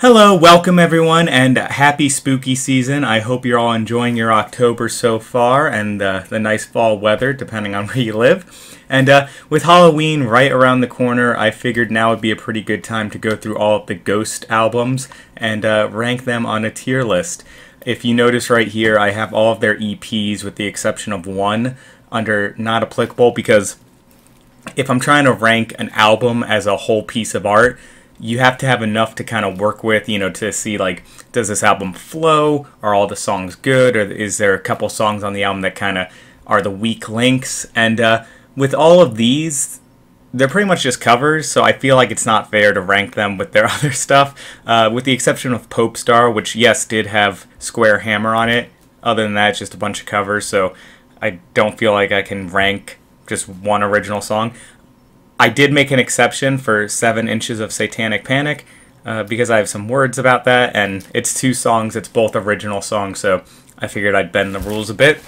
Hello, welcome everyone, and happy spooky season. I hope you're all enjoying your October so far and the nice fall weather, depending on where you live. And with Halloween right around the corner, I figured now would be a pretty good time to go through all of the Ghost albums and rank them on a tier list. If you notice right here, I have all of their EPs with the exception of one under not applicable, because if I'm trying to rank an album as a whole piece of art, you have to have enough to kind of work with, to see, like, does this album flow? Are all the songs good? Or is there a couple songs on the album that kind of are the weak links? And with all of these, they're pretty much just covers, so I feel like it's not fair to rank them with their other stuff, with the exception of Popestar, which, yes, did have Square Hammer on it. Other than that, it's just a bunch of covers, so I don't feel like I can rank just one original song. I did make an exception for 7 Inches of Satanic Panic because I have some words about that, and it's 2 songs, it's both original songs, so I figured I'd bend the rules a bit.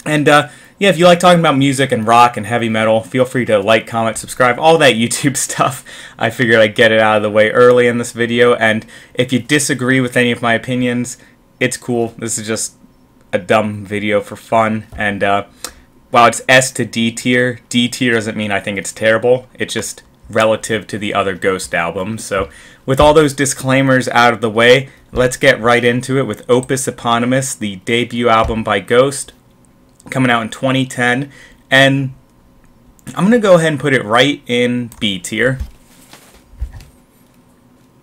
And yeah, if you like talking about music and rock and heavy metal, feel free to like, comment, subscribe, all that YouTube stuff. I figured I'd get it out of the way early in this video, and if you disagree with any of my opinions, it's cool. This is just a dumb video for fun, and while it's S to D tier doesn't mean I think it's terrible. It's just relative to the other Ghost albums. So with all those disclaimers out of the way, let's get right into it with Opus Eponymous, the debut album by Ghost, coming out in 2010. And I'm going to go ahead and put it right in B tier.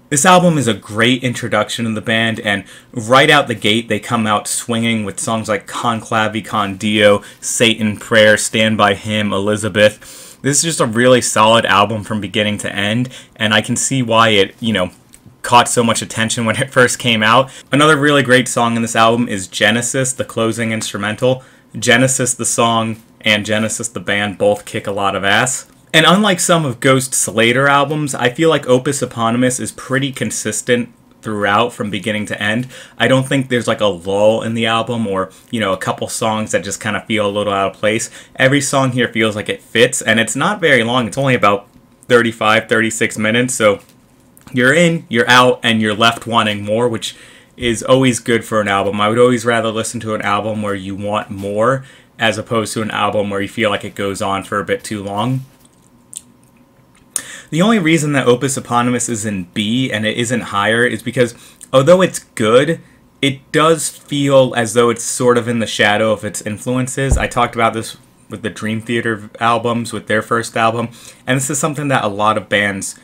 This album is a great introduction to the band, and right out the gate they come out swinging with songs like Conclavi Con Dio, Satan Prayer, Stand By Him, Elizabeth. This is just a really solid album from beginning to end, and I can see why it, caught so much attention when it first came out. Another really great song in this album is Genesis, the closing instrumental. Genesis the song and Genesis the band both kick a lot of ass. And unlike some of Ghost's later albums, I feel like Opus Eponymous is pretty consistent throughout from beginning to end. I don't think there's like a lull in the album or, a couple songs that just kind of feel a little out of place. Every song here feels like it fits, and it's not very long. It's only about 35, 36 minutes, so you're in, you're out, and you're left wanting more, which is always good for an album. I would always rather listen to an album where you want more as opposed to an album where you feel like it goes on for a bit too long. The only reason that Opus Eponymous is in B and it isn't higher is because, although it's good, it does feel as though it's sort of in the shadow of its influences. I talked about this with the Dream Theater albums, with their first album, and this is something that a lot of bands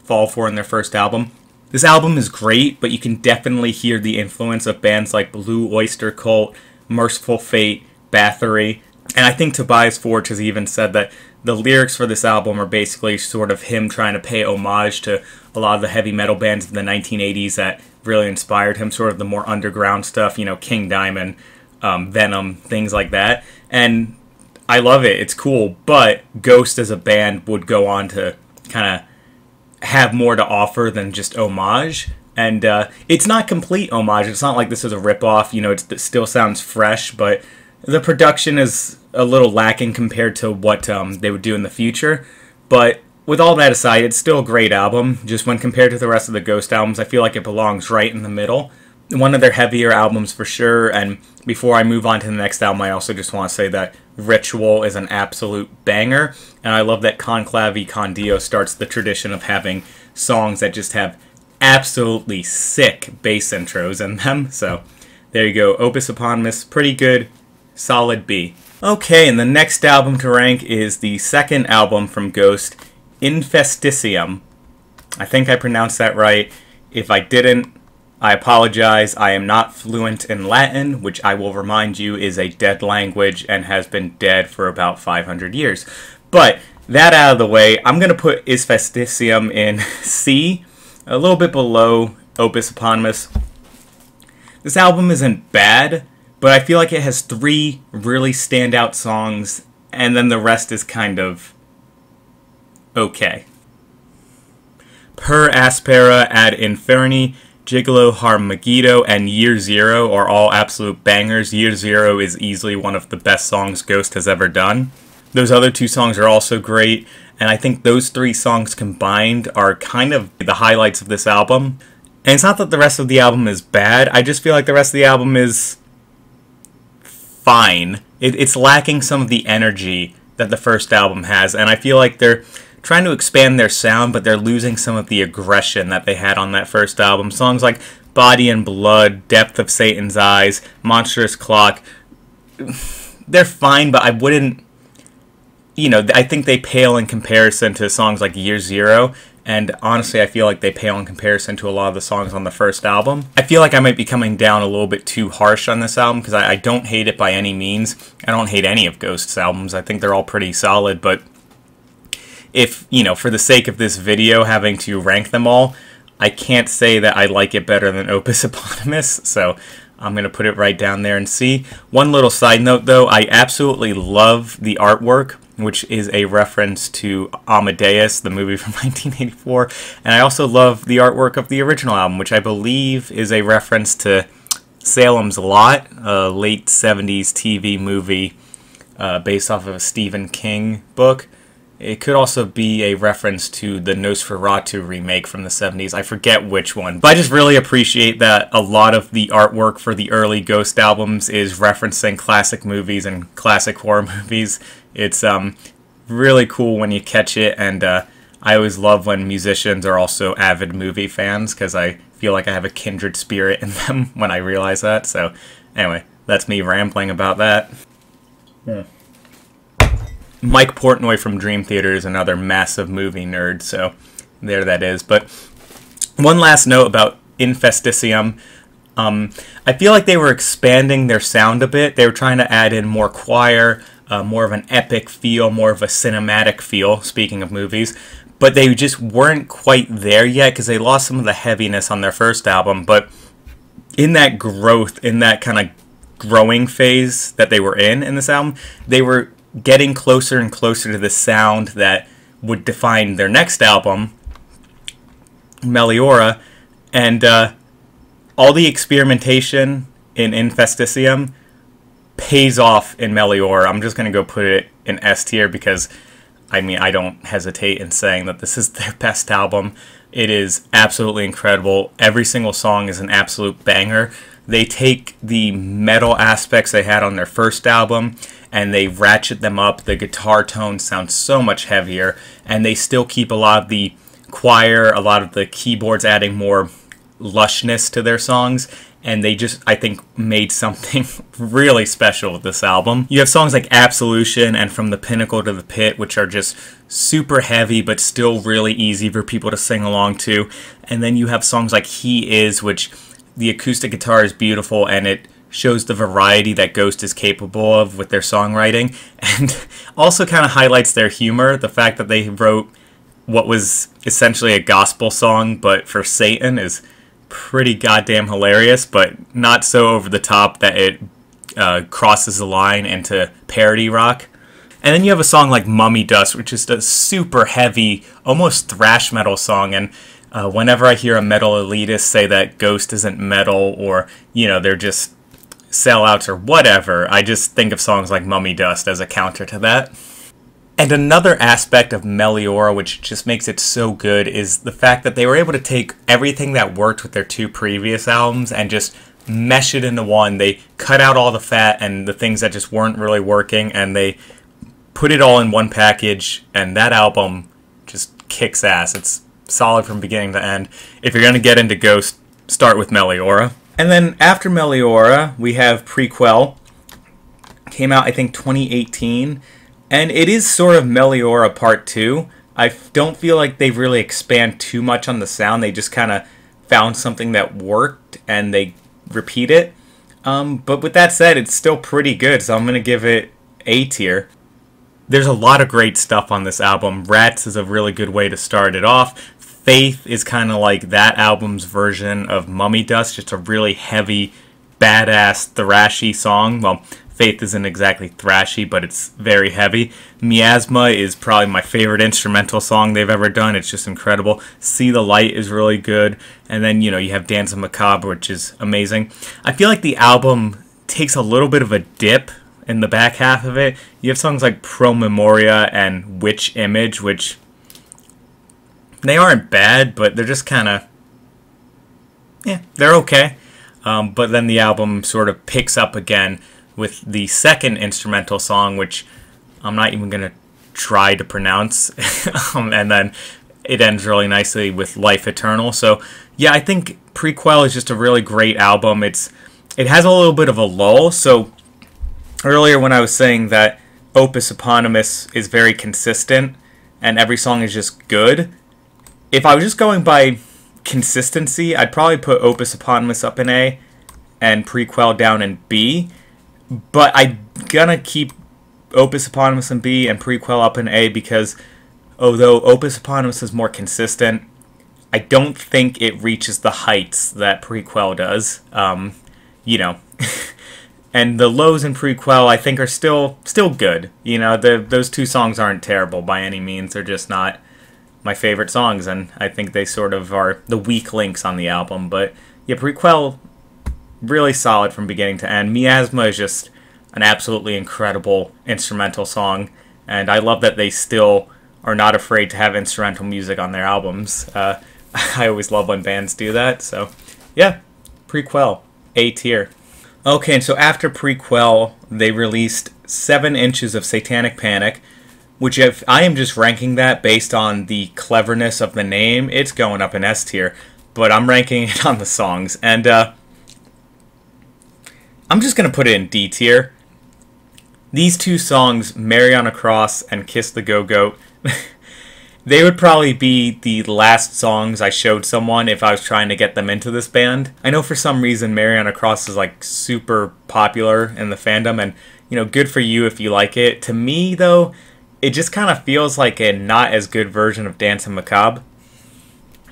fall for in their first album. This album is great, but you can definitely hear the influence of bands like Blue Oyster Cult, Merciful Fate, Bathory, and I think Tobias Forge has even said that the lyrics for this album are basically sort of him trying to pay homage to a lot of the heavy metal bands of the 1980s that really inspired him, sort of the more underground stuff, King Diamond, Venom, things like that. And I love it. It's cool. But Ghost as a band would go on to kind of have more to offer than just homage. And it's not complete homage. It's not like this is a ripoff. It still sounds fresh, but the production is a little lacking compared to what they would do in the future. But with all that aside, it's still a great album. Just when compared to the rest of the Ghost albums, I feel like it belongs right in the middle. One of their heavier albums for sure. And before I move on to the next album, I also just want to say that Ritual is an absolute banger. And I love that Conclavi Con Dio starts the tradition of having songs that just have absolutely sick bass intros in them. So there you go. Opus Eponymous, pretty good. Solid B. Okay, and the next album to rank is the second album from Ghost, Infesticium. I think I pronounced that right. If I didn't, I apologize. I am not fluent in Latin, which I will remind you is a dead language and has been dead for about 500 years. But that out of the way, I'm going to put Infesticium in C, a little bit below Opus Eponymous. This album isn't bad, but I feel like it has 3 really standout songs, and then the rest is kind of okay. Per Aspera Ad Inferni, Gigolo Harmagito, and Year Zero are all absolute bangers. Year Zero is easily one of the best songs Ghost has ever done. Those other 2 songs are also great, and I think those 3 songs combined are kind of the highlights of this album. And it's not that the rest of the album is bad, I just feel like the rest of the album is fine. It's lacking some of the energy that the first album has, and I feel like they're trying to expand their sound, but they're losing some of the aggression that they had on that first album. Songs like Body and Blood, Depth of Satan's Eyes, Monstrous Clock, they're fine, but I wouldn't, I think they pale in comparison to songs like Year Zero, and honestly I feel like they pale in comparison to a lot of the songs on the first album. I feel like I might be coming down a little bit too harsh on this album, because I don't hate it by any means. I don't hate any of Ghost's albums. I think they're all pretty solid, but if, for the sake of this video having to rank them all, I can't say that I like it better than Opus Eponymous, so I'm going to put it right down there and see. One little side note though, I absolutely love the artwork, which is a reference to Amadeus, the movie from 1984, and I also love the artwork of the original album, which I believe is a reference to Salem's Lot, a late 70s TV movie based off of a Stephen King book. It could also be a reference to the Nosferatu remake from the 70s. I forget which one. But I just really appreciate that a lot of the artwork for the early Ghost albums is referencing classic movies and classic horror movies. It's really cool when you catch it, and I always love when musicians are also avid movie fans, because I feel like I have a kindred spirit in them when I realize that. So anyway, that's me rambling about that. Yeah. Mike Portnoy from Dream Theater is another massive movie nerd, so there that is. But one last note about Infesticium. I feel like they were expanding their sound a bit. They were trying to add in more choir, more of an epic feel, more of a cinematic feel, speaking of movies. But they just weren't quite there yet, because they lost some of the heaviness on their first album. But in that growth, in that kind of growing phase that they were in this album, they were getting closer and closer to the sound that would define their next album, Meliora, and all the experimentation in Infesticium pays off in Meliora. I'm just going to go put it in S tier, because I don't hesitate in saying that this is their best album. It is absolutely incredible. Every single song is an absolute banger. They take the metal aspects they had on their first album and they ratchet them up. The guitar tones sound so much heavier, and they still keep a lot of the choir, a lot of the keyboards adding more lushness to their songs, and they just, I think, made something really special with this album. You have songs like Absolution and From the Pinnacle to the Pit, which are just super heavy but still really easy for people to sing along to. And then you have songs like He Is, which the acoustic guitar is beautiful, and it shows the variety that Ghost is capable of with their songwriting, and also kind of highlights their humor. The fact that they wrote what was essentially a gospel song but for Satan is pretty goddamn hilarious, but not so over the top that it crosses the line into parody rock. And then you have a song like Mummy Dust, which is a super heavy, almost thrash metal song, and whenever I hear a metal elitist say that Ghost isn't metal, or, they're just sellouts or whatever, I just think of songs like Mummy Dust as a counter to that. And another aspect of Meliora, which just makes it so good, is the fact that they were able to take everything that worked with their two previous albums and just mesh it into one. They cut out all the fat and the things that just weren't really working, and they put it all in one package, and that album just kicks ass. It's solid from beginning to end. If you're going to get into Ghost, start with Meliora. And then after Meliora, we have Prequel. Came out, I think, 2018. And it is sort of Meliora Part 2. I don't feel like they really expand too much on the sound. They just kind of found something that worked and they repeat it. But with that said, it's still pretty good, so I'm going to give it A tier. There's a lot of great stuff on this album. Rats is a really good way to start it off. Faith is kind of like that album's version of Mummy Dust, just a really heavy, badass, thrashy song. Well, Faith isn't exactly thrashy, but it's very heavy. Miasma is probably my favorite instrumental song they've ever done. It's just incredible. See the Light is really good. And then, you have Danza Macabre, which is amazing. I feel like the album takes a little bit of a dip in the back half of it. You have songs like Pro Memoria and Witch Image, which they aren't bad, but they're just kind of yeah, they're okay. But then the album sort of picks up again with the second instrumental song, which I'm not even going to try to pronounce. And then it ends really nicely with Life Eternal. So, yeah, I think Prequel is just a really great album. It has a little bit of a lull. So, earlier when I was saying that Opus Eponymous is very consistent and every song is just good, if I was just going by consistency, I'd probably put Opus Eponymous up in A and Prequel down in B. But I'm gonna keep Opus Eponymous in B and Prequel up in A because although Opus Eponymous is more consistent, I don't think it reaches the heights that Prequel does. You know, and the lows in Prequel I think are still good. You know, those two songs aren't terrible by any means. They're just not my favorite songs, and I think they sort of are the weak links on the album. But yeah, Prequel, really solid from beginning to end. Miasma is just an absolutely incredible instrumental song, and I love that they still are not afraid to have instrumental music on their albums. I always love when bands do that, so yeah, Prequel, A tier. Okay, and so after Prequel, they released 7 Inches of Satanic Panic, which if I am just ranking that based on the cleverness of the name, it's going up in S tier, but I'm ranking it on the songs, and I'm just going to put it in D tier. These two songs, Mary on a Cross and Kiss the Go-Goat, they would probably be the last songs I showed someone if I was trying to get them into this band. I know for some reason Mary on a Cross is like super popular in the fandom, and you know, good for you if you like it. To me though, it just kind of feels like a not as good version of Dancing Macabre.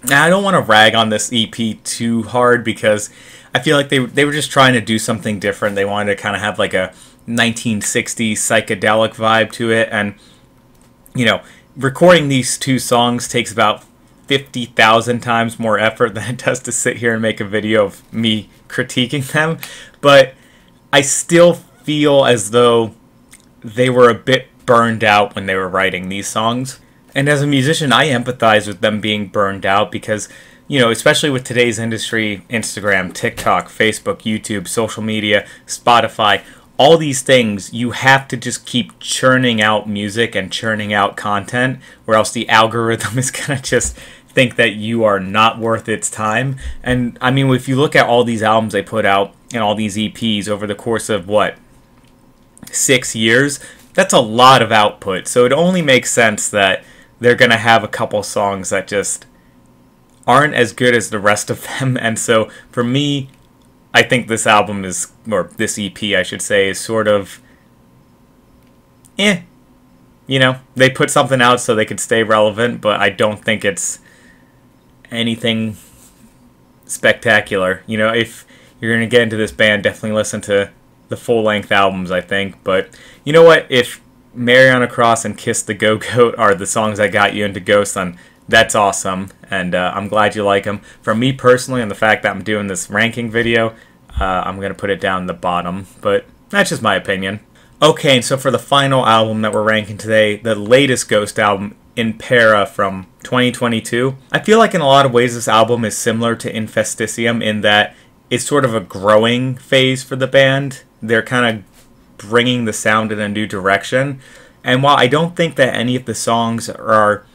Now, I don't want to rag on this EP too hard because I feel like they were just trying to do something different. They wanted to kind of have like a 1960s psychedelic vibe to it, and you know, recording these two songs takes about 50,000 times more effort than it does to sit here and make a video of me critiquing them. But I still feel as though they were a bit burned out when they were writing these songs. And as a musician, I empathize with them being burned out because, you know, especially with today's industry, Instagram, TikTok, Facebook, YouTube, social media, Spotify, all these things, you have to just keep churning out music and churning out content, or else the algorithm is going to just think that you are not worth its time. And, I mean, if you look at all these albums they put out and all these EPs over the course of, 6 years, that's a lot of output. So it only makes sense that they're going to have a couple songs that just aren't as good as the rest of them. And so, for me, I think this album is, or this EP, I should say, is sort of, You know, they put something out so they could stay relevant, but I don't think it's anything spectacular. You know, if you're going to get into this band, definitely listen to the full-length albums, I think. But you know what? If Mary on a Cross and Kiss the Go-Goat are the songs that got you into Ghost, then that's awesome, and I'm glad you like them. For me personally, and the fact that I'm doing this ranking video, I'm going to put it down the bottom, but that's just my opinion. Okay, and so for the final album that we're ranking today, the latest Ghost album, Impera from 2022. I feel like in a lot of ways this album is similar to Infesticium in that it's sort of a growing phase for the band. They're kind of bringing the sound in a new direction, and while I don't think that any of the songs are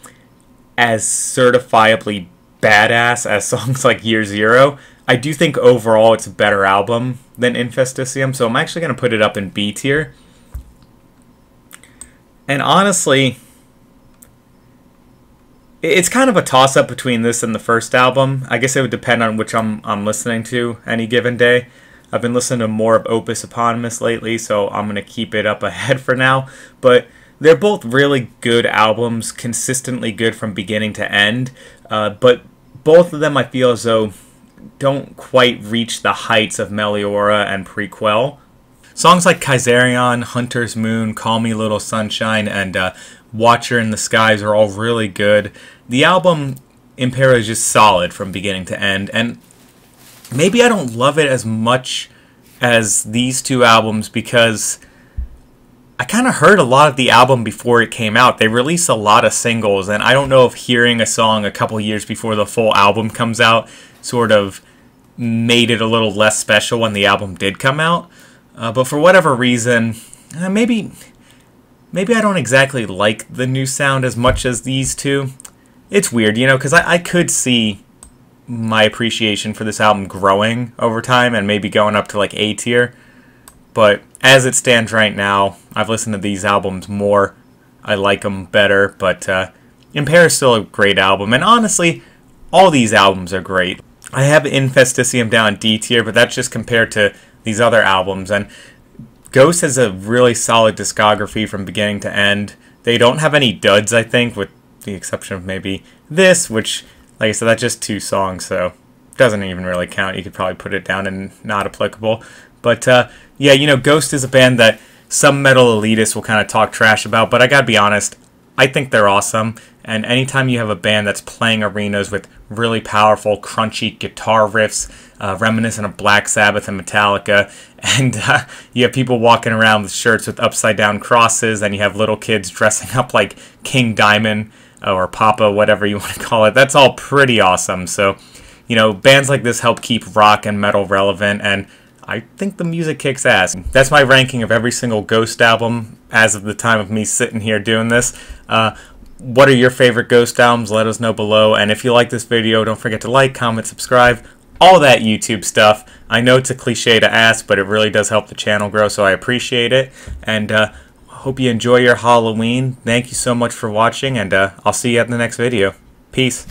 as certifiably badass as songs like Year Zero, I do think overall it's a better album than Infesticium, so I'm actually going to put it up in B tier. And honestly, it's kind of a toss-up between this and the first album. I guess it would depend on which I'm listening to any given day. I've been listening to more of Opus Eponymous lately, so I'm going to keep it up ahead for now. But they're both really good albums, consistently good from beginning to end. But both of them I feel as though don't quite reach the heights of Meliora and Prequel. Songs like Kaisarion, Hunter's Moon, Call Me Little Sunshine, and Watcher in the Skies are all really good. The album Impera is just solid from beginning to end, and maybe I don't love it as much as these two albums because I kind of heard a lot of the album before it came out. They released a lot of singles, and I don't know if hearing a song a couple years before the full album comes out sort of made it a little less special when the album did come out. But for whatever reason, maybe I don't exactly like the new sound as much as these two. It's weird, you know, because I could see my appreciation for this album growing over time and maybe going up to like A tier. But as it stands right now, I've listened to these albums more. I like them better, but Impair is still a great album. And honestly, all these albums are great. I have Infesticium down D tier, but that's just compared to these other albums. And Ghost has a really solid discography from beginning to end. They don't have any duds, I think, with the exception of maybe this, which, like I said, that's just 2 songs, so doesn't even really count. You could probably put it down in not applicable. But yeah, you know, Ghost is a band that some metal elitists will kind of talk trash about, but I gotta be honest, I think they're awesome. And anytime you have a band that's playing arenas with really powerful, crunchy guitar riffs, reminiscent of Black Sabbath and Metallica, and you have people walking around with shirts with upside-down crosses, and you have little kids dressing up like King Diamond or Papa, whatever you want to call it, that's all pretty awesome. So, you know, bands like this help keep rock and metal relevant, and I think the music kicks ass. That's my ranking of every single Ghost album as of the time of me sitting here doing this. What are your favorite Ghost albums? Let us know below. And if you like this video, don't forget to like, comment, subscribe, all that YouTube stuff. I know it's a cliche to ask, but it really does help the channel grow, so I appreciate it. And hope you enjoy your Halloween. Thank you so much for watching, and I'll see you at the next video. Peace.